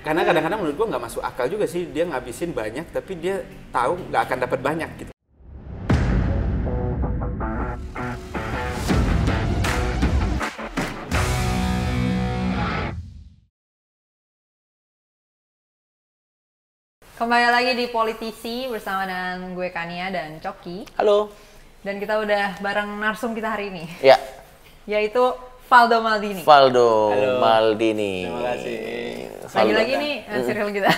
Karena kadang-kadang menurut gue nggak masuk akal juga sih, dia ngabisin banyak tapi dia tahu nggak akan dapat banyak gitu. Kembali lagi di Politisi bersama dengan gue Kania dan Coki. Halo. Dan kita udah bareng narsum kita hari ini. Ya. Yaitu Valdo Maldini. Valdo Halo. Maldini. Terima kasih. Lagi-lagi nih serial kita.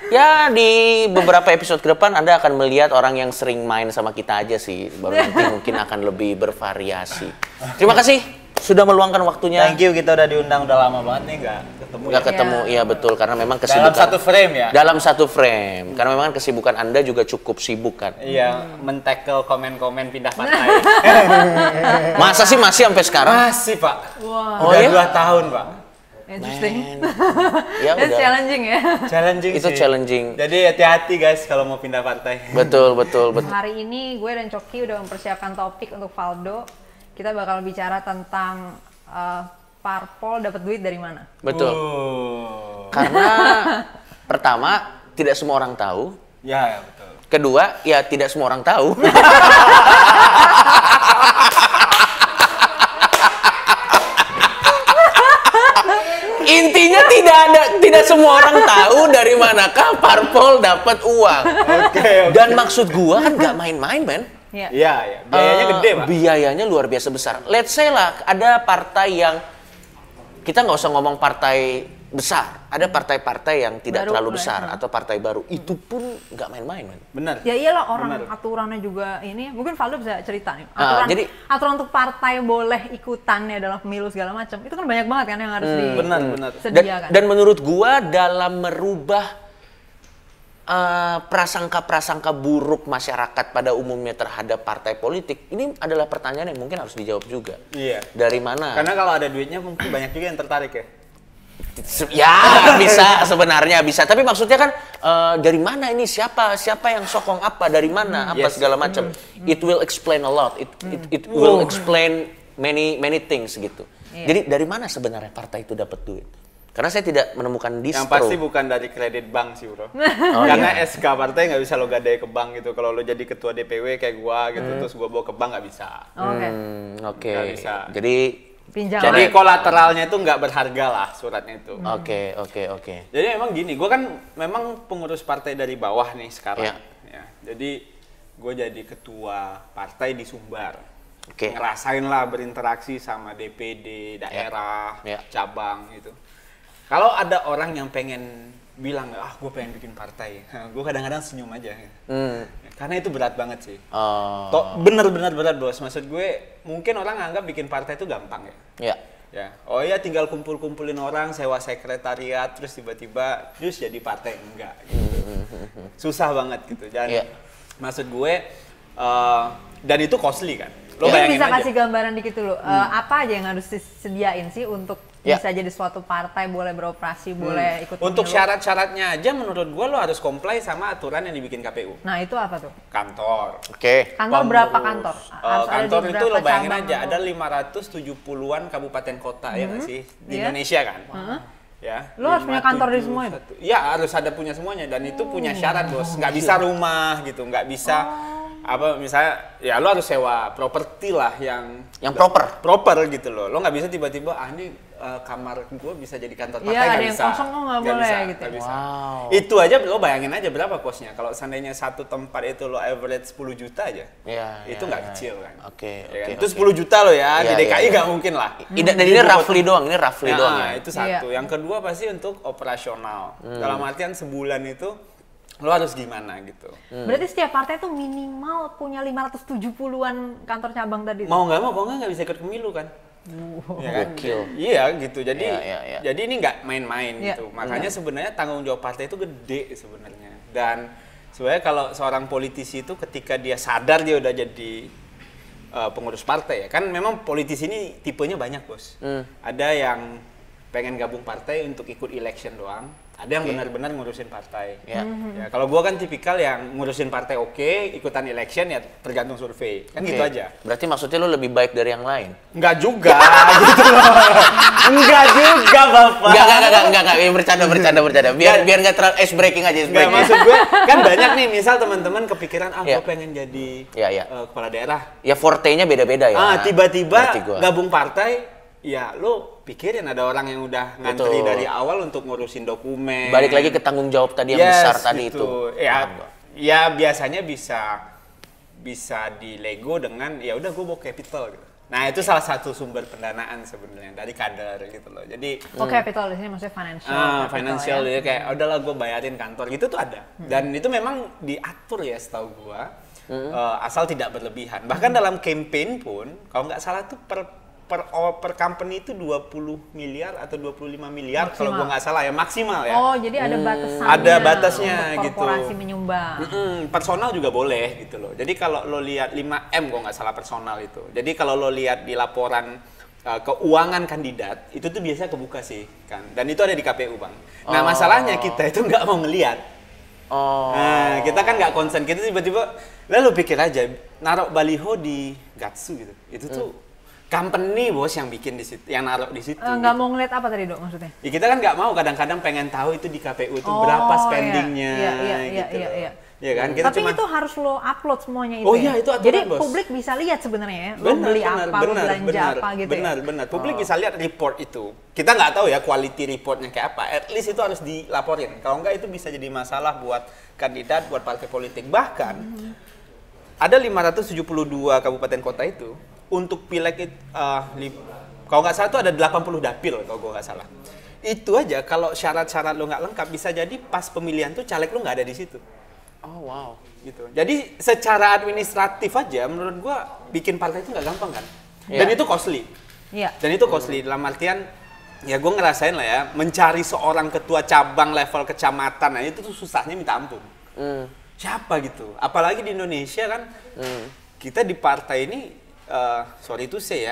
Ya, di beberapa episode ke depan Anda akan melihat orang yang sering main sama kita aja sih. Baru nanti mungkin akan lebih bervariasi. Terima kasih sudah meluangkan waktunya. Thank you, kita udah diundang, udah lama banget nih nggak ketemu. Nggak ketemu, iya betul. Karena memang kesibukan. Dalam satu frame ya? Dalam satu frame. Karena memang kesibukan Anda juga cukup sibuk kan. Iya, men-tackle komen-komen pindah partai. Masa sih masih sampai sekarang? Masih, Pak. Wow. Oh, Udah iya? 2 tahun, Pak. Interesting. Ya That's udah. challenging ya. Challenging Itu sih. challenging. Jadi hati-hati guys kalau mau pindah partai. Betul. Hari ini gue dan Coki udah mempersiapkan topik untuk Valdo. Kita bakal bicara tentang parpol dapat duit dari mana. Betul. Karena pertama, tidak semua orang tahu. Ya, betul. Kedua, ya tidak semua orang tahu. Intinya tidak semua orang tahu dari manakah parpol dapat uang. Oke. Dan maksud gua kan nggak main-main, men. Iya. Iya, iya. Biayanya gede, Pak. Biayanya luar biasa besar. Let's say lah, ada partai yang kita nggak usah ngomong partai besar, ada partai-partai yang tidak Baru, terlalu besar ya. atau partai baru, itu pun nggak main-main, men. Benar. Ya iyalah orang Benar. aturannya juga ini. Mungkin Valdo bisa cerita nih. Ah, Aturan untuk partai boleh ikutannya dalam pemilu segala macam. Itu kan banyak banget kan yang harus Benar. disediakan. Dan menurut gua dalam merubah prasangka-prasangka buruk masyarakat pada umumnya terhadap partai politik, ini adalah pertanyaan yang mungkin harus dijawab juga. Iya. Dari mana? Karena kalau ada duitnya mungkin banyak juga yang tertarik ya. Ya bisa, sebenarnya bisa. Tapi maksudnya kan dari mana ini? Siapa yang sokong apa? Dari mana? Apa Yes. segala macam? It will explain a lot. It will explain many things gitu. Iya. Jadi dari mana sebenarnya partai itu dapat duit? Karena saya tidak menemukan distro. Yang pasti bukan dari kredit bank sih, Bro. Karena SK partai nggak bisa lo gadai ke bank gitu. Kalau lo jadi ketua DPW kayak gua gitu, terus gua bawa ke bank nggak bisa. Oke. Oke. Nggak bisa. Jadi Pinjam. Jadi kolateralnya itu nggak berharga lah suratnya itu. oke. Jadi memang gini, gue kan memang pengurus partai dari bawah nih sekarang. Iya. Ya, jadi gue jadi ketua partai di Sumbar. Oke. Ngerasain lah berinteraksi sama DPD, daerah, Iya. cabang gitu. Kalau ada orang yang pengen bilang, gue pengen bikin partai, gue kadang-kadang senyum aja. Karena itu berat banget sih. Bener-bener berat, bos. Maksud gue, mungkin orang anggap bikin partai itu gampang ya. Ya. Ya, oh iya tinggal kumpul-kumpulin orang, sewa sekretariat, terus tiba-tiba terus jadi partai, enggak gitu. Susah banget gitu. Dan Iya. maksud gue, dan itu costly kan. Lo Mungkin bayangin bisa aja. kasih gambaran dikit dulu. Apa aja yang harus disediain sih untuk Ya. bisa jadi suatu partai boleh beroperasi, boleh ikut Untuk pemilu? syarat-syaratnya aja menurut gue lo harus comply sama aturan yang dibikin KPU. Nah itu apa tuh? Kantor. Oke. Kantor berapa kantor? Harus ada di Kantor itu lo berapa bayangin cabang aja, atau- ada 570-an kabupaten kota ya nggak sih? Di Iya. Indonesia kan? Ya, Lo harus punya kantor di semua itu? Ya harus ada punya semuanya dan itu punya syarat, bos. Nggak bisa rumah gitu, nggak bisa apa misalnya ya lo harus sewa properti lah yang proper gitu loh. Lo nggak bisa tiba-tiba ini kamar gue bisa jadi kantor partai, Iya, nggak ada yang bisa. kosong, oh nggak boleh bisa, gitu. nggak bisa. Wow. Itu aja lo bayangin aja berapa kosnya. Kalau seandainya satu tempat itu lo average 10 juta aja. Ya, Itu ya, nggak ya. kecil kan. Oke, Ya kan? oke, Itu oke. 10 juta lo ya, di Iya, DKI iya, nggak iya. mungkin lah. Dan ini roughly doang, Itu satu. Iya. Yang kedua pasti untuk operasional. Dalam artian sebulan itu lo harus gimana gitu. Berarti setiap partai tuh minimal punya 570-an kantor cabang tadi. Mau nggak mau, kok nggak bisa ikut pemilu kan? Ya kan? Gokil. Iya gitu. Jadi Iya. jadi ini nggak main-main Iya. gitu. Makanya sebenarnya tanggung jawab partai itu gede sebenarnya. Dan sebenarnya kalau seorang politisi itu ketika dia sadar dia udah jadi pengurus partai ya kan, memang politisi ini tipenya banyak, bos. Ada yang pengen gabung partai untuk ikut election doang. Ada yang benar-benar ngurusin partai. Ya. Ya, kalau gua kan tipikal yang ngurusin partai ikutan election ya tergantung survei. Kan gitu aja. Berarti maksudnya lu lebih baik dari yang lain? Enggak juga gitu loh. Enggak juga, Bapak. Enggak. Bercanda. Biar enggak terlalu ice breaking aja. Enggak, maksud gue kan banyak nih, misal teman-teman kepikiran gue pengen jadi kepala daerah. Ya forte-nya beda-beda ya. Tiba-tiba gabung partai, ya lu pikirin ada orang yang udah ngantri dari awal untuk ngurusin dokumen. Balik lagi ke tanggung jawab tadi yang besar tadi gitu. itu. Ya biasanya bisa dilego dengan ya udah gue bawa capital gitu. Nah, itu salah satu sumber pendanaan sebenarnya dari kader gitu loh. Jadi capital di sini maksudnya financial. Financial ya kayak udahlah gue bayarin kantor gitu tuh ada. Dan itu memang diatur ya setahu gue. Asal tidak berlebihan. Bahkan dalam campaign pun kalau nggak salah tuh per company itu 20 miliar atau 25 miliar kalau gua nggak salah ya maksimal ya. Oh, jadi ada batasannya. Ada batasnya gitu. Korporasi menyumbang. Personal juga boleh gitu loh. Jadi kalau lo lihat 5M gua nggak salah personal itu. Jadi kalau lo lihat di laporan keuangan kandidat itu tuh biasanya kebuka sih kan. Dan itu ada di KPU, Bang. Nah, masalahnya kita itu nggak mau ngelihat. Nah, kita kan nggak konsen. Kita tiba-tiba lalu pikir aja naruh baliho di Gatsu gitu. Itu tuh company bos yang bikin di situ, yang naruh di situ. Nggak mau ngeliat apa tadi dok maksudnya? Ya kita kan nggak mau, kadang-kadang pengen tahu itu di KPU itu berapa spendingnya, gitu. Ya kan? Kita tapi itu harus lo upload semuanya itu. Oh iya, itu aturan, jadi bos. Publik bisa lihat sebenarnya ya. Lo beli apa, lo belanja apa gitu. Benar. Publik bisa lihat report itu. Kita nggak tahu ya quality reportnya kayak apa. At least itu harus dilaporin. Kalau nggak itu bisa jadi masalah buat kandidat, buat partai politik. Bahkan ada 572 kabupaten kota itu. Untuk pileg kalau nggak salah itu ada 80 dapil kalau gue nggak salah. Itu aja kalau syarat-syarat lo nggak lengkap bisa jadi pas pemilihan tuh caleg lo nggak ada di situ. Oh wow. Gitu. Jadi secara administratif aja menurut gue bikin partai itu nggak gampang kan. Dan itu costly. Iya. Dan itu costly dalam artian ya gue ngerasain lah ya mencari seorang ketua cabang level kecamatan, nah itu tuh susahnya minta ampun. Siapa gitu? Apalagi di Indonesia kan kita di partai ini sorry to say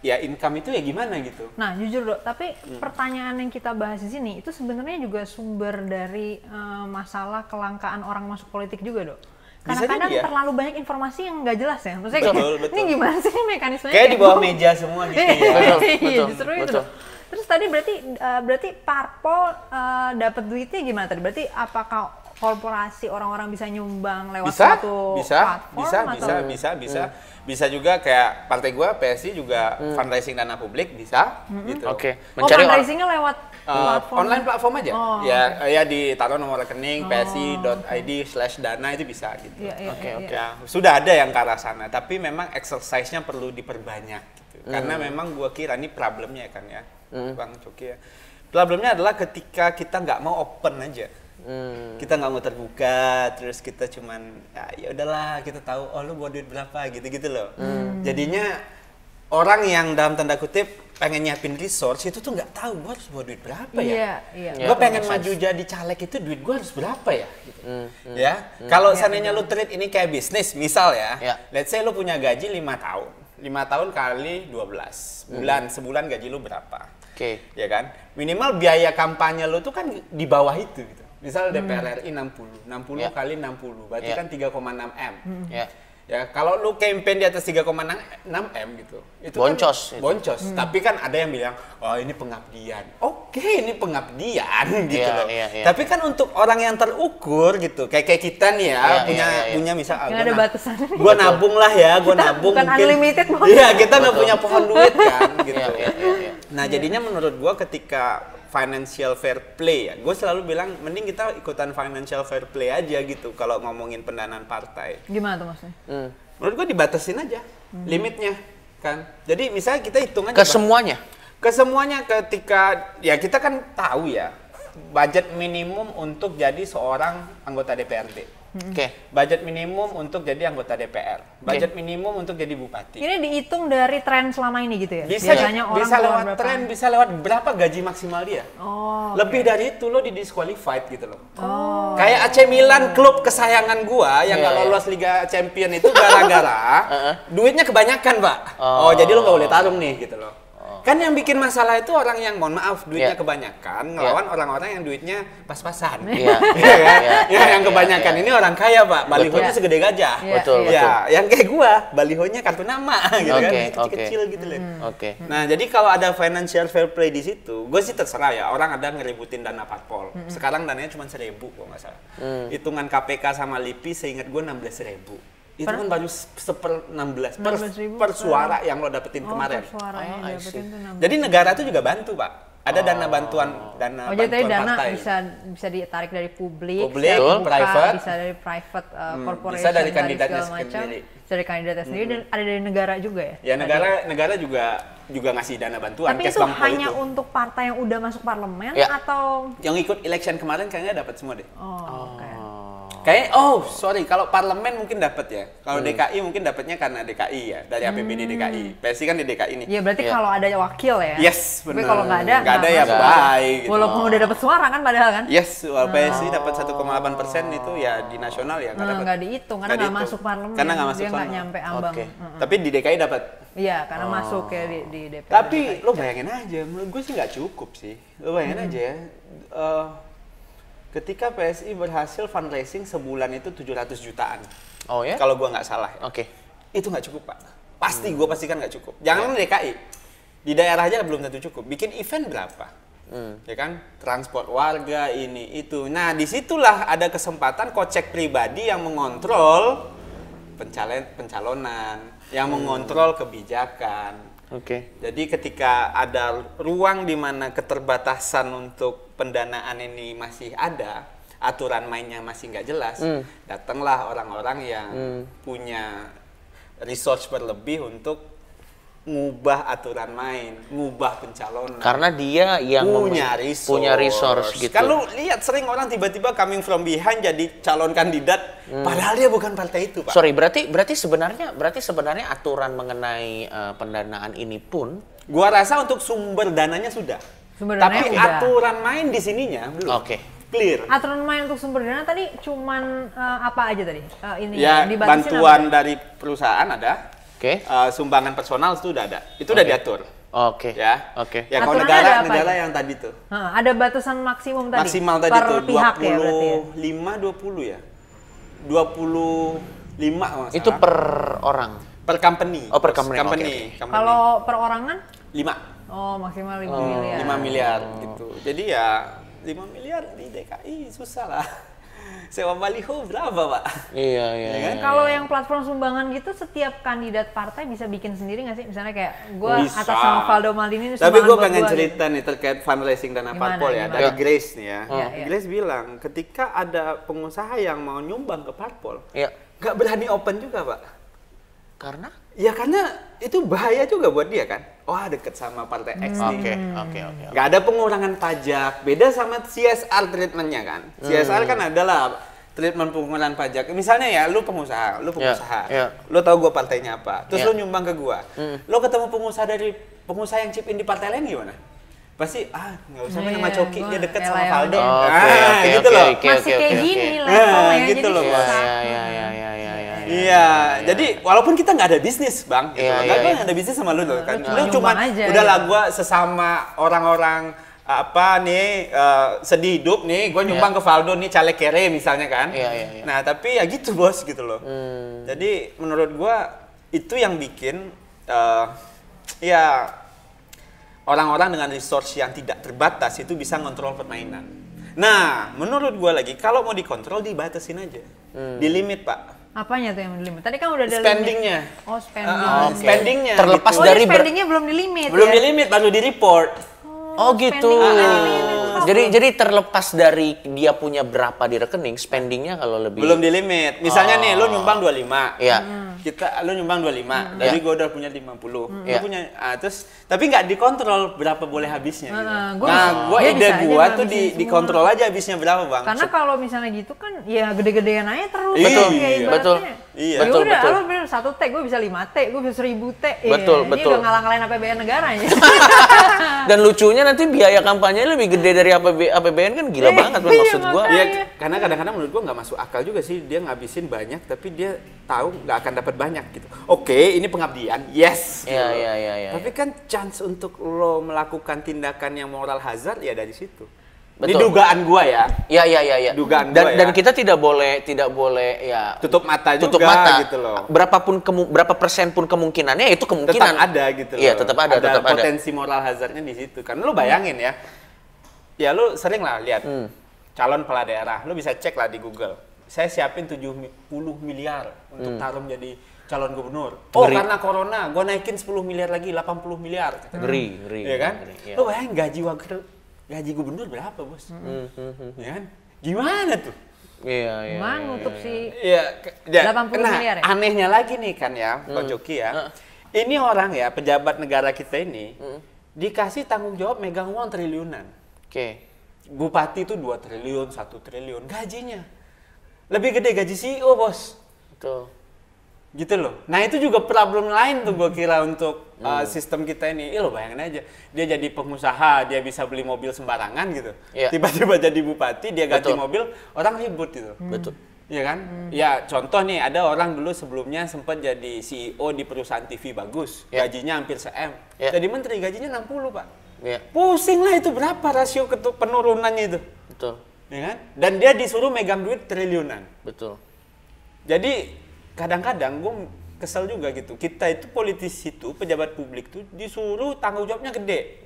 ya income itu ya gimana gitu. Nah jujur dok, tapi pertanyaan yang kita bahas di sini itu sebenarnya juga sumber dari masalah kelangkaan orang masuk politik juga dok. Kadang-kadang terlalu banyak informasi yang nggak jelas ya. Maksudnya betul. Ini gimana sih mekanismenya? Kayak di bawah meja semua gitu ya. Iya, justru itu dok. Terus tadi berarti parpol dapat duitnya gimana tadi? Berarti apakah korporasi orang-orang bisa nyumbang lewat suatu platform? Bisa juga kayak partai gua PSI juga fundraising dana publik bisa gitu. Oke. Fundraisingnya lewat platform online platform aja. Ya ditaruh nomor rekening psi.id/dana itu bisa gitu. Oke. Ya, sudah ada yang ke arah sana, tapi memang exercise-nya perlu diperbanyak gitu. Karena memang gua kira ini problemnya kan ya. Bang Coki ya. Problemnya adalah ketika kita nggak mau open aja. Kita nggak mau terbuka, terus kita cuman ya udahlah kita tahu lu bawa duit berapa gitu loh. Jadinya orang yang dalam tanda kutip pengen nyiapin resource itu tuh nggak tahu gua harus bawa duit berapa ya. Gua pengen maju jadi caleg itu duit gua harus berapa ya? Gitu. Ya kalau seandainya lu treat ini kayak bisnis misal ya, let's say lu punya gaji 5 tahun. 5 tahun kali 12 bulan, sebulan gaji lu berapa? Ya kan? Minimal biaya kampanye lu tuh kan di bawah itu gitu. Misal DPR RI 60 kali 60, berarti kan 3,6 M. Ya, kalau lu campaign di atas 3,6 M gitu. Itu boncos. Kan boncos. Tapi kan ada yang bilang, "Oh, ini pengabdian." Oke, ini pengabdian gitu loh. Tapi kan untuk orang yang terukur gitu, kayak kita nih ya, punya misal ada batasan. Gua nabung lah ya, gua nabung bukan mungkin. Unlimited. Iya, kita nggak punya pohon duit kan gitu. Nah, jadinya menurut gua ketika financial fair play ya, gue selalu bilang mending kita ikutan financial fair play aja gitu kalau ngomongin pendanaan partai. Gimana tuh maksudnya? Menurut gue dibatasin aja limitnya kan. Jadi misalnya kita hitung aja. Ke semuanya ketika ya kita kan tahu ya budget minimum untuk jadi seorang anggota DPRD. Budget minimum untuk jadi anggota DPR. Budget minimum untuk jadi bupati. Ini dihitung dari tren selama ini gitu ya? Bisa lewat tren, bisa lewat berapa gaji maksimal dia. Lebih dari itu lo di-disqualified gitu loh. Kayak AC Milan, klub kesayangan gua yang nggak lolos Liga Champion itu gara-gara duitnya kebanyakan, Pak. Jadi lo nggak boleh tarung nih gitu loh. kan yang bikin masalah itu orang yang mohon maaf duitnya kebanyakan ngelawan orang-orang yang duitnya pas-pasan. Iya. Yang kebanyakan ini orang kaya, Pak. Balihonya segede gajah. Betul. Ya, yang kayak gua, balihonya kartu nama gitu kan, kecil-kecil gitu loh. Nah, jadi kalau ada financial fair play di situ, gue sih terserah ya. Orang ada ngeributin dana parpol. Sekarang dananya cuma 1.000 kok nggak salah. Hitungan KPK sama LIPI seingat gue 16.000. Itu kan baru 16 per suara yang lo dapetin kemarin. Jadi negara itu juga bantu, Pak. Ada dana bantuan jadi dana partai. bisa ditarik dari publik, private, bisa dari private corporation, bisa dari kandidatnya sendiri. Bisa dari kandidatnya sendiri dan ada dari negara juga ya. Ya negara juga ngasih dana bantuan. Tapi itu hanya untuk partai yang udah masuk parlemen atau yang ikut election kemarin kayaknya dapat semua deh. Kayak kalau parlemen mungkin dapat ya. Kalau DKI mungkin dapatnya karena DKI ya, dari APBD DKI. PSI kan di DKI nih. Iya, berarti kalau ada wakil ya. Yes, benar. Tapi kalau nggak ada ya bye gitu. Walaupun udah dapat suara kan padahal kan. Yes, PSI dapat 1,8% itu ya di nasional ya nggak dihitung karena nggak masuk parlemen. Karena nggak masuk, dia nggak nyampe ambang. Tapi di DKI dapat. Iya, karena masuk ya di DPR. Tapi lo bayangin aja, menurut gue sih nggak cukup sih. Lo bayangin aja ya. Ketika PSI berhasil fundraising sebulan itu 700 jutaan. Oh ya? Kalau gua nggak salah. Oke. Itu nggak cukup, Pak. Gua pastikan nggak cukup. Jangan DKI. Di daerah aja belum tentu cukup. Bikin event berapa? Ya kan? Transport warga, ini, itu. Nah, disitulah ada kesempatan kocek pribadi yang mengontrol pencalonan, yang mengontrol kebijakan. Jadi ketika ada ruang di mana keterbatasan untuk pendanaan ini masih ada, aturan mainnya masih nggak jelas, datanglah orang-orang yang punya resource berlebih untuk ngubah aturan main, ngubah pencalonan. Karena dia yang punya resource gitu. Kan lu lihat sering orang tiba-tiba coming from behind jadi calon kandidat, padahal dia bukan partai itu, Pak. Sorry, berarti sebenarnya aturan mengenai pendanaan ini pun, gua rasa untuk sumber dananya sudah. Tapi aturan main di sininya belum. Clear. Aturan main untuk sumber dana tadi cuman apa aja tadi? Ini ya, bantuan dari perusahaan ada. Sumbangan personal itu udah ada. Itu udah diatur. Ya, kalau negara yang tadi tuh. Ada batasan maksimum tadi. Maksimal tadi per tuh pihak 20 ya. 25 itu per orang. Per company. Oh, per company. Kalau perorangan? 5. Oh, maksimal 5 miliar. 5 miliar gitu. Jadi ya 5 miliar di DKI susah lah. Sewa baliho berapa, Pak? Iya. Kan? Kalau yang platform sumbangan gitu, setiap kandidat partai bisa bikin sendiri nggak sih? Misalnya kayak gue atas nama Valdo Maldini. Tapi gue pengen cerita nih terkait fundraising dana parpol ya. Dari Grace nih ya. Grace bilang ketika ada pengusaha yang mau nyumbang ke parpol, nggak berani open juga, Pak. Karena? Ya karena itu bahaya juga buat dia kan. Wah, deket sama partai X nih. Nggak ada pengurangan pajak. Beda sama CSR treatmentnya kan. CSR kan adalah treatment pengurangan pajak. Misalnya ya, lu pengusaha. Lu tahu gua partainya apa. Terus lu nyumbang ke gua. Lu ketemu pengusaha yang chip in di partai lain gimana? Pasti nggak usah main sama Coki, dia deket sama Valdo. Gitu loh. Masih kayak gini levelnya. Gitu loh, Bos. Iya, jadi walaupun kita nggak ada bisnis, Bang, nggak ada bisnis sama lu loh kan. Lu cuma udahlah gua sesama orang-orang sedih hidup nih, gua nyumbang ke Valdo nih caleg kere misalnya kan. Nah, tapi ya gitu, Bos, gitu loh. Jadi menurut gua itu yang bikin orang-orang dengan resource yang tidak terbatas itu bisa ngontrol permainan. Nah, menurut gua lagi kalau mau dikontrol dibatasin aja. Di limit, Pak. Apanya tuh yang di limit? Tadi kan udah ada spendingnya. Spending. Spendingnya. Terlepas gitu. dari spendingnya belum di limit. Belum di limit, baru di report. Gitu. Jadi terlepas dari dia punya berapa di rekening, spendingnya kalau lebih belum di limit. Misalnya nih, lu nyumbang 25. Iya. Lu nyumbang 25, dari gua udah punya 50. Lu punya terus tapi nggak dikontrol berapa boleh habisnya gitu. Ide gua tuh dikontrol aja habisnya berapa, Bang. Karena kalau misalnya gitu kan ya gede-gedean aja terus. Betul. Iya. Betul, udah, betul. lo bener 1 T, gue bisa 5 T, gue bisa 1000 T. Betul, Ini betul. udah ngalang-ngalain APBN negaranya. Dan lucunya nanti biaya kampanye lebih gede dari APBN kan gila banget Bang, maksud gua. Iya, karena kadang-kadang menurut gua nggak masuk akal juga sih dia ngabisin banyak tapi dia tahu nggak akan dapat banyak gitu. Oke, ini pengabdian, yes. Iya. Tapi kan chance untuk lo melakukan tindakan yang moral hazard ya dari situ. Betul. Ini dugaan gua ya. Iya. Dugaan Dan gua ya. dan kita tidak boleh ya tutup mata juga gitu loh. Berapa persen pun kemungkinannya itu kemungkinan Tetap ada gitu loh. Iya, tetap ada. Potensi moral hazardnya di situ. Karena lo bayangin ya. Ya lo sering lah lihat calon kepala daerah. Lo bisa cek lah di Google. Saya siapin 70 miliar untuk taruh menjadi calon gubernur. Oh, karena corona, gue naikin 10 miliar lagi, 80 miliar. Ngeri. Iya kan? Ngeri, ya. Lo bayangin gaji gubernur berapa, Bos? Ya kan? Gimana tuh? Iya. Emang nutup sih. Iya, 80 miliar ya? Anehnya lagi nih kan ya, Pak Joki ya. Ini orang ya, pejabat negara kita ini dikasih tanggung jawab megang uang triliunan. Oke. Bupati itu 2 triliun, 1 triliun gajinya. Lebih gede gaji CEO, Bos. Betul. Gitu loh. Nah, itu juga problem lain tuh gue kira untuk sistem kita ini. Lo bayangin aja, dia jadi pengusaha, dia bisa beli mobil sembarangan gitu. Iya. Tiba-tiba jadi bupati, dia ganti Betul. mobil, orang ribut gitu. Betul. Iya kan? Ya contoh nih, ada orang dulu sebelumnya sempat jadi CEO di perusahaan TV bagus, Ya. gajinya hampir se-M. Ya. Jadi menteri gajinya 60, Pak. Iya. Pusing lah itu, berapa rasio penurunannya itu. Betul. Ya kan? Dan dia disuruh megang duit triliunan. Betul. Jadi kadang-kadang gue kesel juga gitu. Kita itu politisi itu, pejabat publik tuh disuruh tanggung jawabnya gede.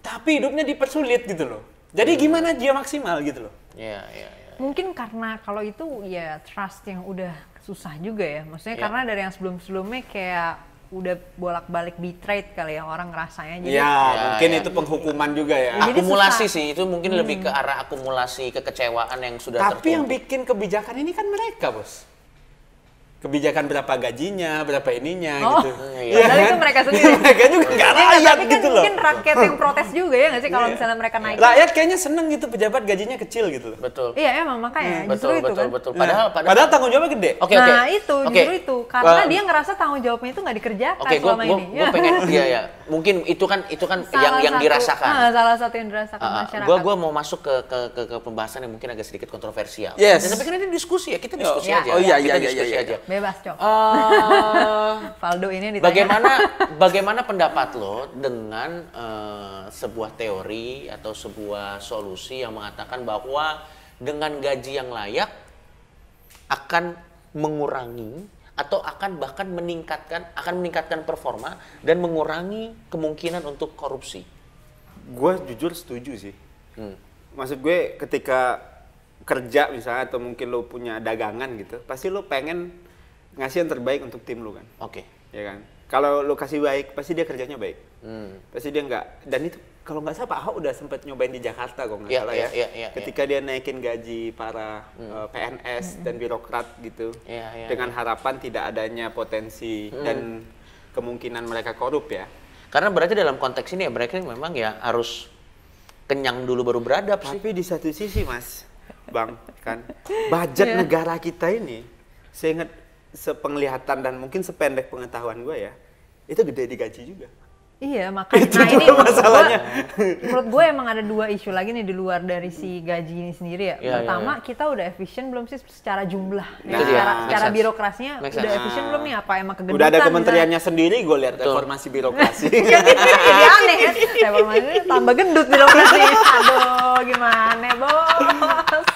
Tapi hidupnya dipersulit gitu loh. Jadi gimana dia maksimal gitu loh. Iya. Mungkin karena kalau itu ya trust yang udah susah juga ya. Maksudnya karena dari yang sebelum-sebelumnya kayak udah bolak-balik betrayed kali ya orang rasanya. Jadi Mungkin itu penghukuman juga ya. Jadi Akumulasi susah. sih, itu mungkin lebih ke arah akumulasi kekecewaan yang sudah Tapi yang tertumpuk. bikin kebijakan ini kan mereka, Bos. Kebijakan berapa gajinya, berapa ininya gitu. Iya. Padahal itu mereka sendiri. Mereka juga nggak Iya, rakyat tapi kan gitu loh. mungkin rakyat yang protes juga ya nggak sih kalau misalnya mereka naik. Rakyat kayaknya seneng gitu pejabat gajinya kecil gitu loh. Betul. Iya emang makanya justru itu kan. Betul. Padahal tanggung jawabnya gede. Oke. Nah itu Oke. justru itu karena dia ngerasa tanggung jawabnya itu nggak dikerjakan Oke, selama ini. gue pengen ya. Mungkin itu kan yang dirasakan. Salah satu yang dirasakan masyarakat. Gue mau masuk ke pembahasan yang mungkin agak sedikit kontroversial. Yes. Dan tapi kan ini diskusi ya, kita diskusi aja. Oh iya, Kita iya, diskusi iya. aja. Bebas Cok. Valdo ini ditanya. Bagaimana pendapat lo dengan sebuah teori atau sebuah solusi yang mengatakan bahwa dengan gaji yang layak akan mengurangi atau akan bahkan meningkatkan performa dan mengurangi kemungkinan untuk korupsi? Gue jujur setuju sih. Maksud gue ketika kerja misalnya atau mungkin lo punya dagangan gitu, pasti lo pengen ngasih yang terbaik untuk tim lo kan. Oke. Ya kan. Kalau lo kasih baik, pasti dia kerjanya baik. Pasti dia nggak. Dan itu kalau nggak salah Pak Ahok udah sempat nyobain di Jakarta kalau nggak salah ya. Ketika dia naikin gaji para PNS dan birokrat gitu, dengan harapan tidak adanya potensi dan kemungkinan mereka korup ya. Karena berarti dalam konteks ini ya mereka memang ya harus kenyang dulu baru beradab sih. Tapi di satu sisi Mas, Bang, kan budget negara kita ini, saya ingat sepenglihatan dan mungkin sependek pengetahuan gue ya, itu gede digaji juga. Iya, makanya Itu nah ini masalahnya. menurut gue emang ada 2 isu lagi nih di luar dari si gaji ini sendiri ya. Pertama, kita udah efisien belum sih secara jumlah? Nah, secara birokrasinya udah efisien belum nih? Apa emang kegendutan? Udah ada kementeriannya sendiri, gue lihat reformasi birokrasi. Jadi aneh kan? Reformasi tambah gendut birokrasi. Aduh, gimana bos?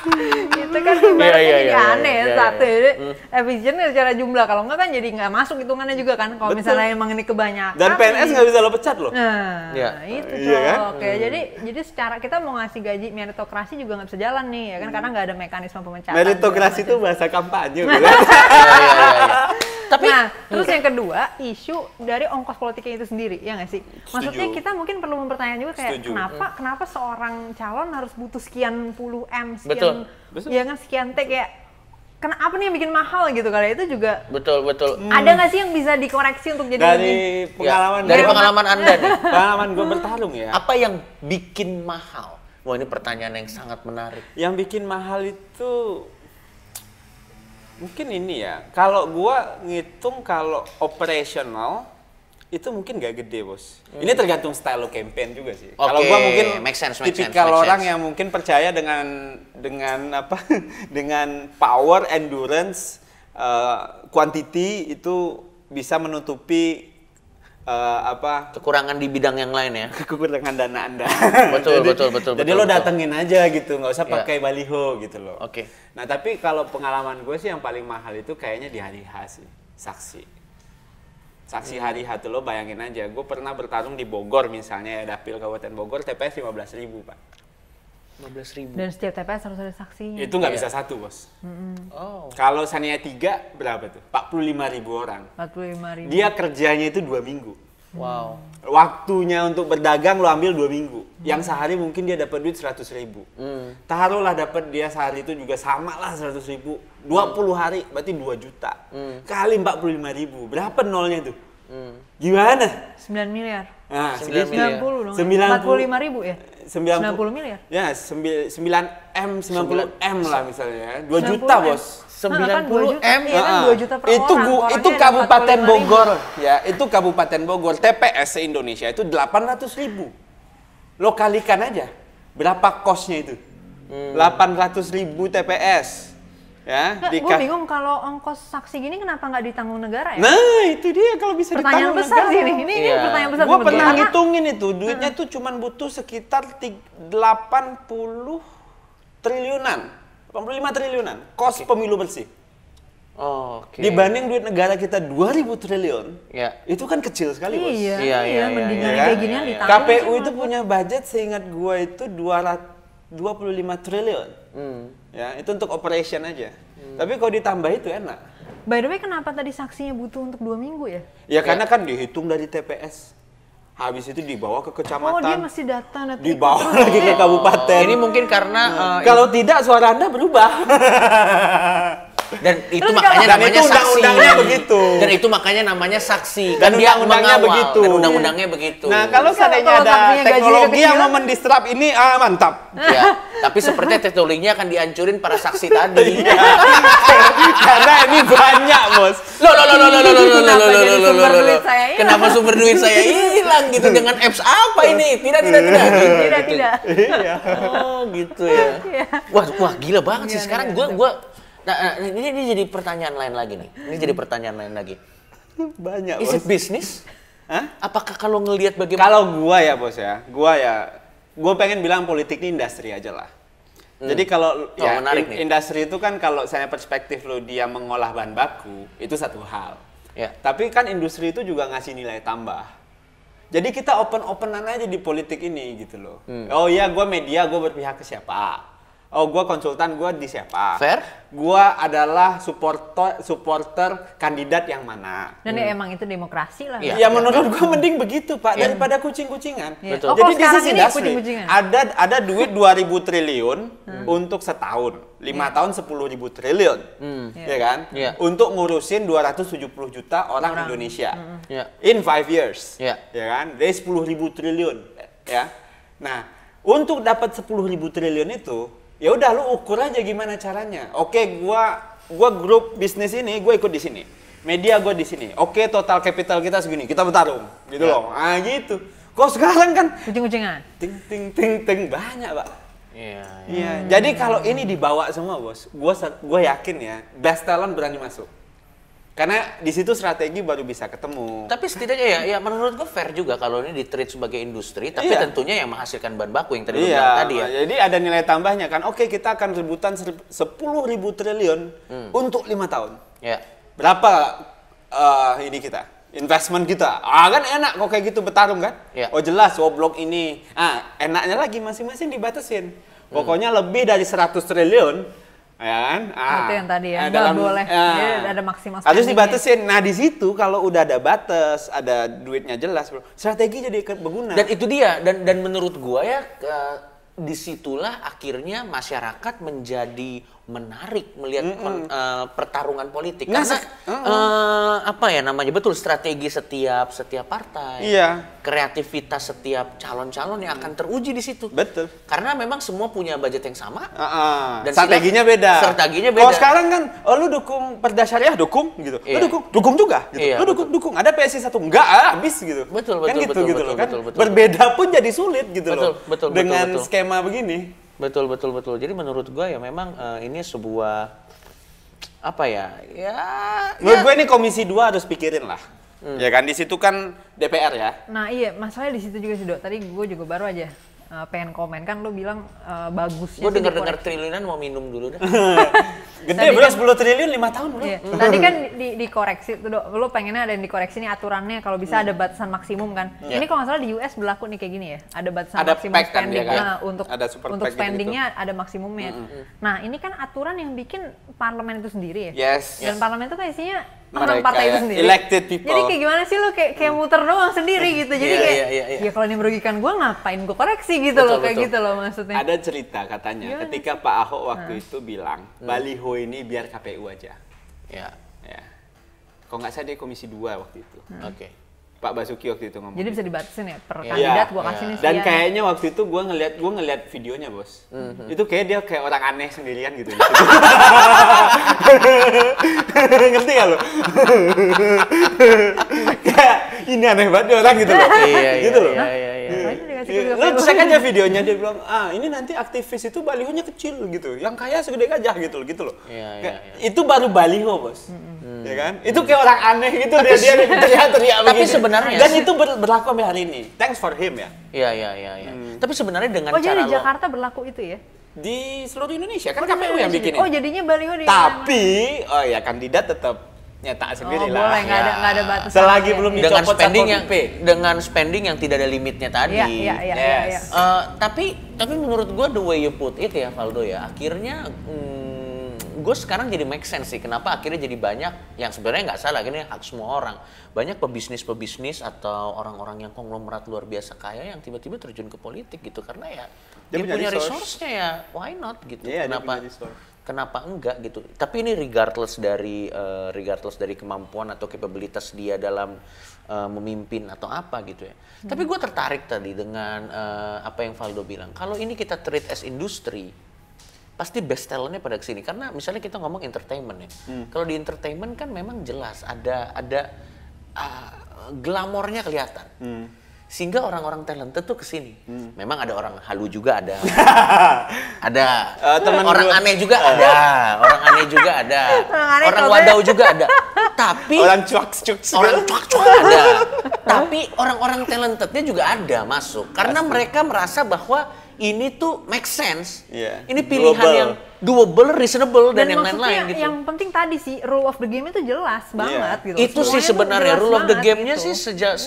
Itu kan ibaratnya jadi aneh satu. Jadi efisien secara jumlah. Kalau enggak kan jadi nggak masuk hitungannya juga kan? Kalau misalnya emang ini kebanyakan. Dan PNS nggak bisa lo pecat loh. Nah, itu Iya kan? Oke, jadi secara kita mau ngasih gaji meritokrasi juga nggak bisa jalan nih, ya kan? Karena nggak ada mekanisme pemecatan. Meritokrasi itu bahasa kampanye. Tapi terus yang kedua, isu dari ongkos politiknya itu sendiri, ya nggak sih? Maksudnya kita mungkin perlu mempertanyakan juga kayak kenapa seorang calon harus butuh sekian puluh M, sekian, ya kan sekian T kayak. Kenapa nih yang bikin mahal gitu kali itu juga betul. Ada nggak sih yang bisa dikoreksi untuk jadi dari pengalaman dari pengalaman Anda nih, pengalaman gue bertarung ya. apa yang bikin mahal? Wah, ini pertanyaan yang sangat menarik. Yang bikin mahal itu Mungkin ini ya, kalau gua ngitung kalau operasional itu mungkin gak gede, Bos. Ini tergantung style lo campaign juga sih. Kalau gua mungkin tipikal orang yang mungkin percaya dengan apa? dengan power, endurance, quantity itu bisa menutupi kekurangan di bidang yang lain ya. Kekurangan dana Anda. betul. Jadi lo datengin aja gitu, nggak usah pakai baliho gitu loh. Oke. Nah, tapi kalau pengalaman gue sih yang paling mahal itu kayaknya di hari H sih, saksi hari H tuh lo bayangin aja, gue pernah bertarung di Bogor misalnya ya, Dapil Kabupaten Bogor, TPS 15.000 Pak. 15.000. Dan setiap TPS harus ada saksinya. Itu nggak bisa satu, Bos. Kalau Sania 3 berapa tuh? 45.000 orang. 45.000. Dia kerjanya itu 2 minggu. Wow. Waktunya untuk berdagang lo ambil 2 minggu. Yang sehari mungkin dia dapat duit 100.000. Taruhlah dapat dia sehari itu juga sama lah 100.000. 20 hari berarti 2 juta. Kali 45.000. Berapa nolnya tuh? Gimana? 9 miliar. Nah, 90 dong. 45.000 ya? 90 miliar. Ya, 9M, 90M lah misalnya. 2 juta, Bos. 90 M ya kan 2 juta per orang. Itu Kabupaten Bogor ya, itu Kabupaten Bogor. TPS se-Indonesia itu 800.000. Lo kalikan aja berapa kosnya itu. 800.000 TPS. Ya, gue bingung kalau ongkos saksi gini kenapa nggak ditanggung negara ya? Nah, itu dia kalau bisa ditanggung negara. Pertanyaan besar sih ini pertanyaan besar. Gue pernah ngitungin itu, duitnya tuh cuman butuh sekitar 80 triliunan. 85 triliunan kos pemilu bersih. Dibanding duit negara kita 2.000 triliun, itu kan kecil sekali, Bos. Iya, mendingan kayak ginian ditanggung. KPU itu punya budget seingat gue itu 25 triliun. Ya, itu untuk operation aja. Tapi kalau ditambah itu enak. By the way, kenapa tadi saksinya butuh untuk 2 minggu ya? Ya karena kan dihitung dari TPS. Habis itu dibawa ke kecamatan. Oh, dia masih data dibawa lagi ke kabupaten. Ini mungkin karena kalau tidak suara Anda berubah. Dan itu makanya namanya saksi. Undang-undangnya begitu. Dan itu makanya namanya saksi. Dan undang-undangnya begitu. Dan undang-undangnya begitu. Nah, kalau seandainya ada teknologi yang mau mendistrap ini, mantap. Ya, tapi sepertinya teknologinya akan dihancurin para saksi tadi. Karena ini banyak, Bos. Kenapa sumber duit saya hilang gitu dengan apps apa ini? Tidak. Iya. Oh, gitu ya. Wah, gila banget sih sekarang gua. Nah, ini jadi pertanyaan lain lagi nih. Banyak, Bos. Is it business? Hah? Apakah kalau ngelihat bagaimana? Kalau gua ya, Bos ya. Gua pengen bilang politik ini industri aja lah. Jadi kalau industri itu kan kalau saya perspektif lo dia mengolah bahan baku, itu satu hal. Ya. Tapi kan industri itu juga ngasih nilai tambah. Jadi kita open-openan aja di politik ini gitu loh. Oh iya, gua media, gua berpihak ke siapa? Oh, gue konsultan, gue di siapa? Fair. Gue adalah supporter kandidat yang mana. Dan ya emang itu demokrasi lah. Ya menurut gue mending begitu, Pak, daripada kucing-kucingan. Betul. Jadi di sisi industri ada duit 2.000 triliun untuk setahun, 5 tahun 10.000 triliun, ya kan? Untuk ngurusin 270 juta orang Indonesia. In 5 years, ya kan? Dari 10.000 triliun, ya. Nah, untuk dapat 10.000 triliun itu, ya udah lu ukur aja gimana caranya. Oke, gua grup bisnis ini, gua ikut di sini. Media gua di sini. Oke, total capital kita segini. Kita bertarung, gitu loh. Ah, gitu. Kok sekarang kan kucing-kucingan. Ting banyak, Pak. Iya. Jadi kalau ini dibawa semua, Bos, gua yakin ya, best talent berani masuk. Karena di situ strategi baru bisa ketemu. Tapi setidaknya ya menurut gue fair juga kalau ini di-treat sebagai industri, tapi tentunya yang menghasilkan bahan baku yang tadi lu bilang tadi ya. Jadi ada nilai tambahnya kan. Oke, kita akan rebutan 10.000 triliun untuk 5 tahun. Berapa ini kita? Investment kita. Kan enak kok kayak gitu bertarung kan? Oh jelas, blok ini. Enaknya lagi masing-masing dibatasin. Pokoknya lebih dari 100 triliun. Ya kan? Itu yang tadi ya, nggak boleh. Ada maksimal. Harus dibatasin. Nah di situ kalau udah ada batas, ada duitnya jelas, bro, strategi jadi berguna. Dan itu dia. Dan menurut gua ya, disitulah akhirnya masyarakat menjadi menarik melihat pertarungan politik. Karena apa ya namanya, betul, strategi setiap partai, kreativitas setiap calon-calon yang akan teruji di situ. Betul. Karena memang semua punya budget yang sama dan strateginya beda. Kalau sekarang kan, lu dukung Perda Syariah, dukung gitu. Lu dukung juga gitu. Lu dukung. Ada PSI 1 enggak, habis gitu. Betul. Berbeda pun jadi sulit gitu loh. Dengan skema begini. Betul. Jadi menurut gue ya memang ini sebuah apa ya? Menurut gue ini Komisi 2 harus pikirin lah. Ya kan, di situ kan DPR ya. Nah iya, masalahnya di situ juga sih, Dok. Tadi gue juga baru aja pengen komen, kan lo bilang bagusnya. Gue dengar triliunan mau minum dulu dah. Gede bro, 10 triliun 5 tahun bro. Iya. Tadi kan dikoreksi tuh, Dok. Lo pengennya ada yang dikoreksi nih aturannya, kalau bisa ada batasan maksimum kan. Ini kalau nggak salah di US berlaku nih kayak gini ya. Ada batasan maksimum spending kan, untuk spendingnya gitu. Ada maksimumnya. Nah ini kan aturan yang bikin parlemen itu sendiri ya. Dan parlemen itu kan isinya orang partai itu sendiri. Elected people. Jadi kayak gimana sih lo kayak muter doang sendiri gitu. Jadi kayak ya kalau ini merugikan gue ngapain gue koreksi gitu loh, kayak gitu loh maksudnya. Ada cerita katanya ketika Pak Ahok waktu itu bilang baliho ini biar KPU aja. Ya. Kalau nggak salah dia Komisi 2 waktu itu. Oke. Pak Basuki waktu itu ngomong. Jadi bisa dibatasin ya per kandidat gue kasih nih. Dan kayaknya waktu itu gue ngeliat videonya bos. Itu kayak dia kayak orang aneh sendirian gitu. Ngerti gak lo? Kayak ini aneh banget orang gitu loh. Gitu loh. Lo cek aja videonya, dia bilang ini nanti aktivis itu balihonya kecil gitu, yang kaya segede gajah gitu loh. Itu baru baliho bos. Ya kan? Itu kayak orang aneh gitu, dia teriak-teriak begini. Tapi sebenarnya dan itu berlaku sampai hari ini. Thanks for him ya. Iya. Tapi sebenarnya dengan cara jadi di Jakarta berlaku itu ya? Di seluruh Indonesia kan KPU yang bikin. Jadinya baliho di. Tapi kandidat tetap nyetak sendiri lah. Boleh, nggak ada batasan. Selagi belum dicopot dengan spending yang tidak ada limitnya tadi. Iya. Tapi menurut gue the way you put it ya Valdo ya, akhirnya gue sekarang jadi make sense sih kenapa akhirnya jadi banyak yang sebenarnya nggak salah, akhirnya hak semua orang, banyak pebisnis atau orang-orang yang konglomerat luar biasa kaya yang tiba-tiba terjun ke politik gitu, karena ya dia punya resource-nya ya why not gitu. Kenapa enggak gitu. Tapi ini regardless dari kemampuan atau kapabilitas dia dalam memimpin atau apa gitu ya. Tapi gue tertarik tadi dengan apa yang Valdo bilang, kalau ini kita treat as industri, pasti best talentnya pada kesini. Karena misalnya kita ngomong entertainment ya. Kalau di entertainment kan memang jelas ada glamornya kelihatan. Sehingga orang-orang talented tuh kesini. Memang ada orang halu juga ada. Orang aneh juga ada. Orang aneh juga ada. Orang wadau juga ada. Tapi orang cuak ada. Tapi orang-orang talentednya juga ada masuk. Karena mereka merasa bahwa ini tuh make sense. Ini pilihan yang doable, reasonable dan yang lain-lain gitu. Yang penting tadi sih rule of the game itu jelas banget gitu. Itu sih sebenarnya rule of the game-nya sih sejak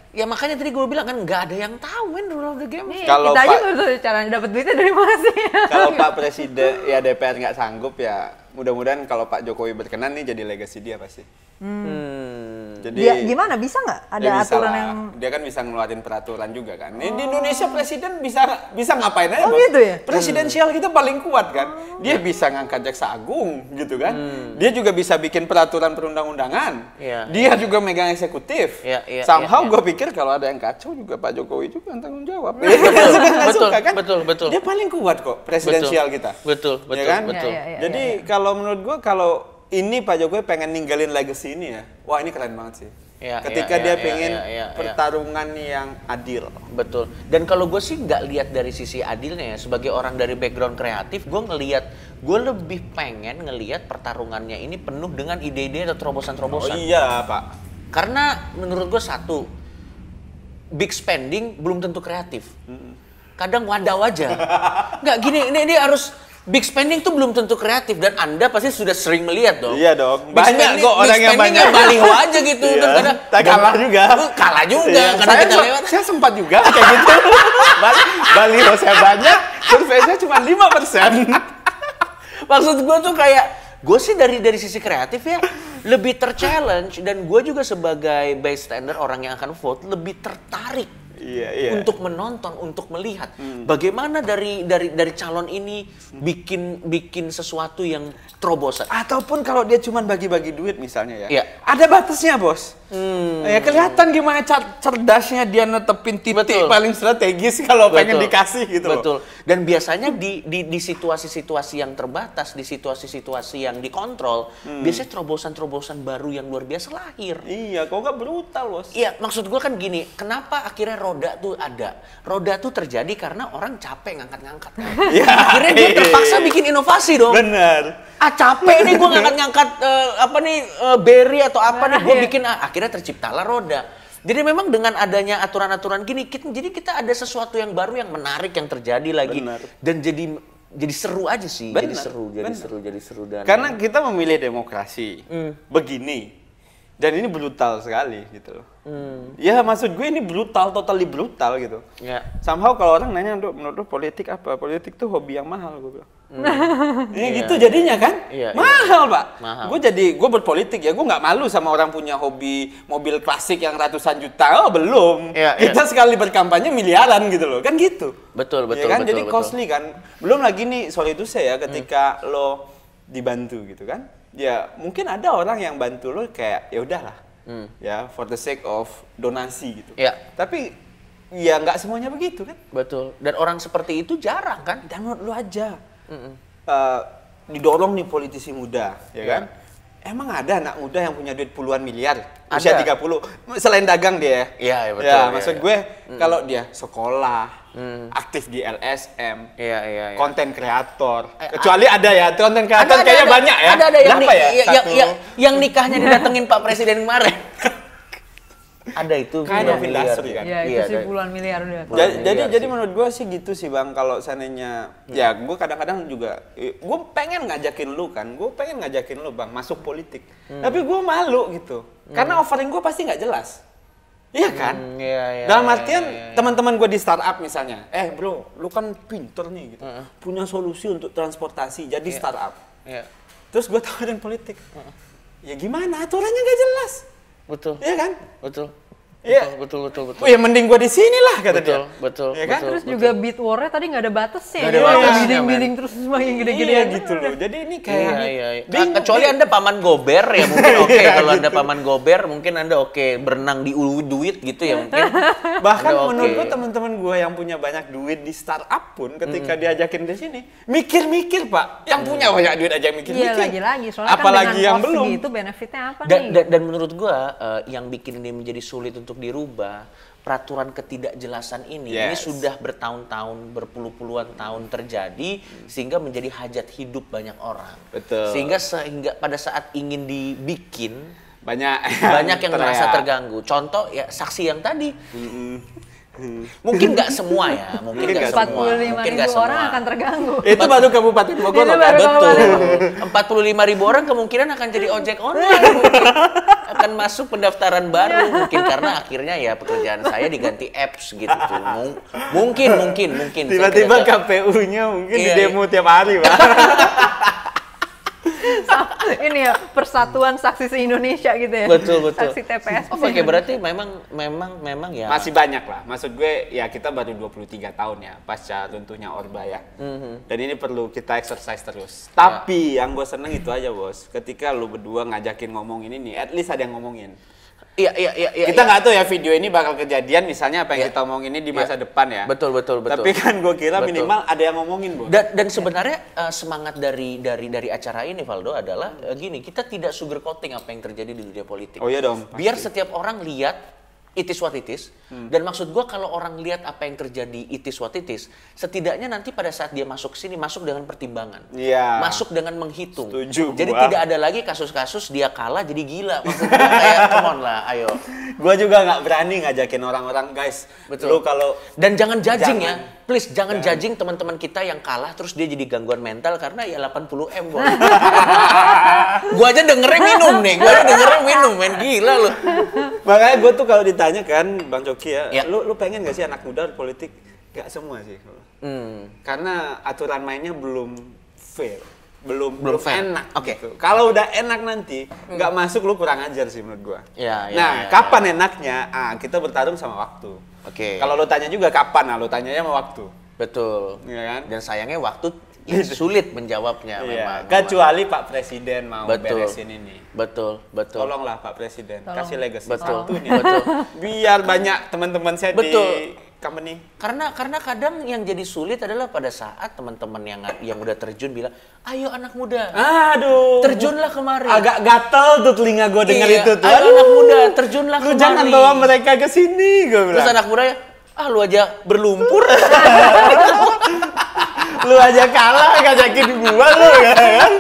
ya makanya tadi gue bilang kan nggak ada yang tahu kan rule of the game. Kalau kita aja baru cara dapat duitnya dari mana sih? Kalau Pak Presiden ya DPR nggak sanggup ya mudah-mudahan kalau Pak Jokowi berkenan nih jadi legacy dia pasti. Jadi gimana bisa nggak ada aturan yang dia kan bisa ngeluarin peraturan juga kan. Di Indonesia presiden bisa ngapain aja. Gitu ya? Presidensial kita paling kuat kan. Dia bisa ngangkat jaksa agung gitu kan. Dia juga bisa bikin peraturan perundang-undangan. Dia juga megang eksekutif. Somehow gue pikir kalau ada yang kacau juga Pak Jokowi juga yang tanggung jawab. Betul. Dia paling kuat kok presidensial kita. Betul. Jadi kalau menurut gue kalau ini Pak Jokowi pengen ninggalin legacy ini ya, wah ini keren banget sih. Ketika dia pengen pertarungan yang adil. Betul. Dan kalau gue sih nggak lihat dari sisi adilnya ya, sebagai orang dari background kreatif, gue lebih pengen ngelihat pertarungannya ini penuh dengan ide-ide atau terobosan-terobosan. Oh iya Pak. Karena menurut gue satu, big spending belum tentu kreatif. Kadang wadaw aja. Nggak gini, ini harus big spending tuh belum tentu kreatif dan Anda pasti sudah sering melihat dong. Iya dong. Banyak kok orang yang banyak baliho aja gitu. Kalah juga. Kalah juga karena kita lewat. Saya sempat juga kayak gitu. Baliho saya banyak, survei saya cuma 5%. Maksud gue tuh kayak gue sih dari sisi kreatif ya lebih terchallenge dan gue juga sebagai bystander orang yang akan vote lebih tertarik untuk menonton, untuk melihat bagaimana dari calon ini bikin sesuatu yang terobosan. Ataupun kalau dia cuma bagi-bagi duit misalnya ya, ada batasnya bos. Ya kelihatan gimana cerdasnya dia netepin titik paling strategis kalau pengen dikasih gitu. Betul. Dan biasanya di situasi-situasi yang terbatas, di situasi-situasi yang dikontrol, biasanya terobosan-terobosan baru yang luar biasa lahir. Iya, kok nggak brutal bos? Iya, maksud gue kan gini, kenapa akhirnya roda tuh ada? Roda tuh terjadi karena orang capek ngangkat-ngangkat. Akhirnya dia terpaksa bikin inovasi dong. Bener. Capek nih gue ngangkat-ngangkat berry atau apa nih, gue bikin akhirnya terciptalah roda. Jadi memang dengan adanya aturan-aturan gini, jadi kita ada sesuatu yang baru yang menarik yang terjadi lagi. Dan jadi seru aja sih. Jadi seru dan karena kita memilih demokrasi begini. Dan ini brutal sekali gitu loh. Ya maksud gue ini brutal, totally brutal gitu. Somehow kalau orang nanya, menurut politik apa? Politik tuh hobi yang mahal, gue bilang. Gitu jadinya kan? Mahal pak. Gue berpolitik ya, gue nggak malu sama orang punya hobi mobil klasik yang ratusan juta. Oh belum. Kita sekali berkampanye miliaran gitu loh, kan gitu. Betul. Kan? Jadi costly kan. Belum lagi nih soal itu saya ketika lo dibantu gitu kan. Ya mungkin ada orang yang bantu lo kayak ya udahlah, ya for the sake of donasi gitu. Tapi ya nggak semuanya begitu kan. Betul. Dan orang seperti itu jarang kan. Dan menurut lo aja didorong nih politisi muda, ya kan? Emang ada anak muda yang punya duit puluhan miliar, usia 30, selain dagang dia? Iya, betul. Ya, maksud gue kalau dia sekolah, aktif di LSM, konten kreator, kecuali ada ya konten kreator kayaknya banyak ya. Ada yang nikahnya didatengin Pak Presiden kemarin. Ada itu kayak industri kan. Ya, itu sih puluhan miliar udah. Jadi menurut gue sih gitu sih Bang, kalau seandainya ya gue kadang-kadang juga gue pengen ngajakin lu Bang masuk politik. Tapi gue malu gitu. Karena offering gue pasti nggak jelas. Iya kan? Dalam artian teman-teman gue di startup misalnya, bro, lu kan pinter nih gitu. Punya solusi untuk transportasi, jadi startup. Terus gue tawarin politik. Ya gimana? Aturannya nggak jelas. Betul. Iya kan? Betul. Iya. Betul. Oh ya mending gua di sini lah kata dia. Betul. Ya kan? Terus juga beat war-nya tadi nggak ada batasnya. Nggak ada batasnya, bidding terus semakin gede-gede gitu loh. Jadi ini kayak kecuali Anda paman gober ya mungkin oke. Kalau Anda paman gober mungkin Anda oke. Berenang di ulu duit gitu ya mungkin. Bahkan menurut gua teman-teman gua yang punya banyak duit di startup pun ketika diajakin ke sini mikir-mikir Pak. Yang punya banyak duit aja mikir-mikir. Iya lagi-lagi soalnya apalagi kan yang dengan belum. itu benefitnya apa nih? Dan menurut gua yang bikin ini menjadi sulit untuk dirubah, peraturan ketidakjelasan ini sudah bertahun-tahun, berpuluh-puluhan tahun terjadi sehingga menjadi hajat hidup banyak orang. Betul. Sehingga pada saat ingin dibikin banyak yang merasa terganggu. Contoh ya saksi yang tadi. Mungkin nggak semua ya, mungkin nggak semua. 45.000 orang akan terganggu. Itu baru Kabupaten Bogor loh. Betul. 45.000 orang kemungkinan akan jadi ojek online. Akan masuk pendaftaran baru mungkin karena akhirnya ya pekerjaan saya diganti apps gitu tuh. Mungkin. Tiba-tiba KPU-nya mungkin di demo tiap hari, Pak. Ini ya persatuan saksi se-Indonesia gitu ya. Betul. Saksi TPS. Oke, berarti memang ya. Masih banyak lah. Maksud gue ya kita baru 23 tahun ya pasca runtuhnya Orba ya. Dan ini perlu kita exercise terus. Tapi yang gue seneng itu aja bos. Ketika lu berdua ngajakin ngomongin ini, at least ada yang ngomongin. Iya. Kita nggak tahu ya video ini bakal kejadian misalnya apa yang kita omongin ini di masa depan ya. Betul. Tapi kan gue kira minimal ada yang ngomongin, Bos. Dan sebenarnya semangat dari acara ini Valdo adalah gini, kita tidak sugarcoating apa yang terjadi di dunia politik. Oh iya dong. Biar setiap orang lihat it is what it is. Dan maksud gue kalau orang lihat apa yang terjadi it is what it is, setidaknya nanti pada saat dia masuk sini masuk dengan pertimbangan. Masuk dengan menghitung. Setuju, jadi tidak ada lagi kasus-kasus dia kalah jadi gila. Maksud gue kayak come on lah, ayo. Gue juga nggak berani ngajakin orang-orang, guys. Betul. Lu kalau dan jangan judging ya. Please jangan judging teman-teman kita yang kalah terus dia jadi gangguan mental karena ya 80M bos. Gua aja dengerin minum main gila lu. Makanya gue tuh kalau ditanya kan Bang Coki ya, lu pengen gak sih anak muda politik? Gak semua sih. Karena aturan mainnya belum fair. Belum enak. Oke. Gitu. Kalau udah enak nanti nggak masuk lu kurang ajar sih menurut gua. Kapan enaknya? Kita bertarung sama waktu. Oke. Kalau lo tanya juga kapan, nah lo tanyanya sama waktu. Betul. Iya kan? Dan sayangnya waktu sulit menjawabnya memang. Kecuali Pak Presiden mau beresin ini. Betul. Tolonglah Pak Presiden, kasih legacy Betul. satu nih. Betul. Biar banyak teman-teman saya di company. Karena kadang yang jadi sulit adalah pada saat teman-teman yang udah terjun bilang, "Ayo anak muda. Aduh. Terjunlah kemari." Agak gatel tuh telinga gue dengar itu tuh. Ayo anak muda, terjunlah kemari. Jangan bawa mereka ke sini, gue bilang. Terus anak muda ya, lu aja berlumpur. Lu aja kalah ngajakin gua lu kan.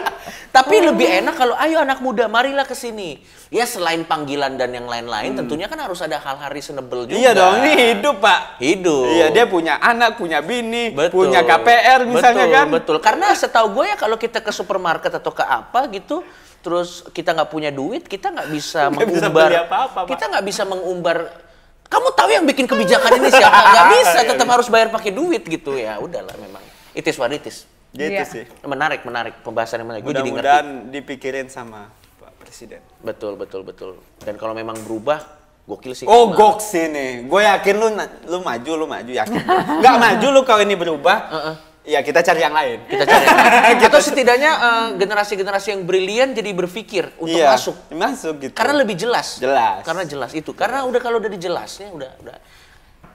Tapi lebih enak kalau ayo anak muda marilah ke sini. Ya selain panggilan dan yang lain-lain tentunya kan harus ada hal-hal reasonable juga. Iya dong, ini hidup, Pak. Hidup. Iya, dia punya anak, punya bini, punya KPR misalnya kan. Betul. Karena setahu gue ya kalau kita ke supermarket atau ke apa gitu, terus kita nggak punya duit, kita nggak bisa mengumbar. Kita nggak bisa mengumbar. Kamu tahu yang bikin kebijakan ini siapa? Nggak bisa, tetap harus bayar pakai duit gitu ya. Udahlah memang. It is what it is. Gitu sih. Menarik pembahasan yang menarik. Gue jadi ngerti. Mudah-mudahan dipikirin sama Pak Presiden. Betul. Dan kalau memang berubah, gokil sih. Oh, goks ini. Gue yakin lu maju yakin. Nggak maju lu kalau ini berubah. Ya kita cari yang lain. Atau setidaknya generasi-generasi yang brilian jadi berpikir untuk masuk gitu. Karena lebih jelas. Karena jelas itu. Karena kalau udah dijelasnya udah.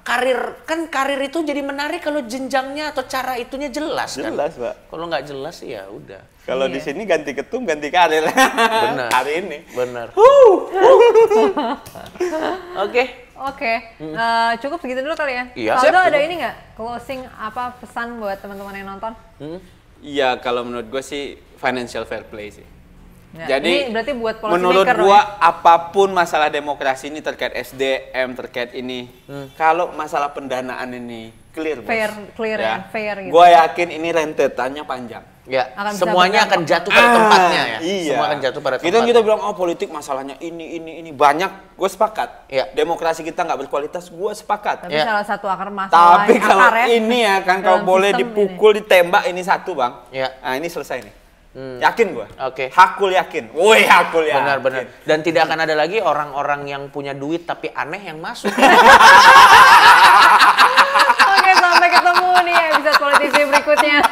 Karir itu jadi menarik kalau jenjangnya atau cara itunya jelas kan. Jelas, Pak. Kalau nggak jelas ya udah. Kalau di sini ganti ketum, ganti karir. Benar. Hari ini. Benar. Oke. Cukup segitu dulu kali ya. Iya. Faldo ada ini nggak closing pesan buat teman-teman yang nonton? Iya, kalau menurut gue sih financial fair play sih. Ya, jadi ini berarti buat menurut gua apapun masalah demokrasi ini terkait SDM terkait ini, kalau masalah pendanaan ini clear, fair gitu. Gua yakin ini rentetannya panjang. Ya, semuanya akan jatuh pada tempatnya ya. Iya. Semua akan jatuh pada tempatnya. Kita bilang politik masalahnya ini banyak, gue sepakat. Ya. Demokrasi kita nggak berkualitas, gue sepakat. Tapi salah satu akar masalah. Tapi kalau ini ya kan kalau boleh dipukul, ditembak ini satu, Bang. Ya. Nah, ini selesai nih. Yakin gua. Oke. Hakul yakin. Woi, hakul yakin. Benar. Dan tidak akan ada lagi orang-orang yang punya duit tapi aneh yang masuk. Oke, sampai ketemu nih episode politisi berikutnya.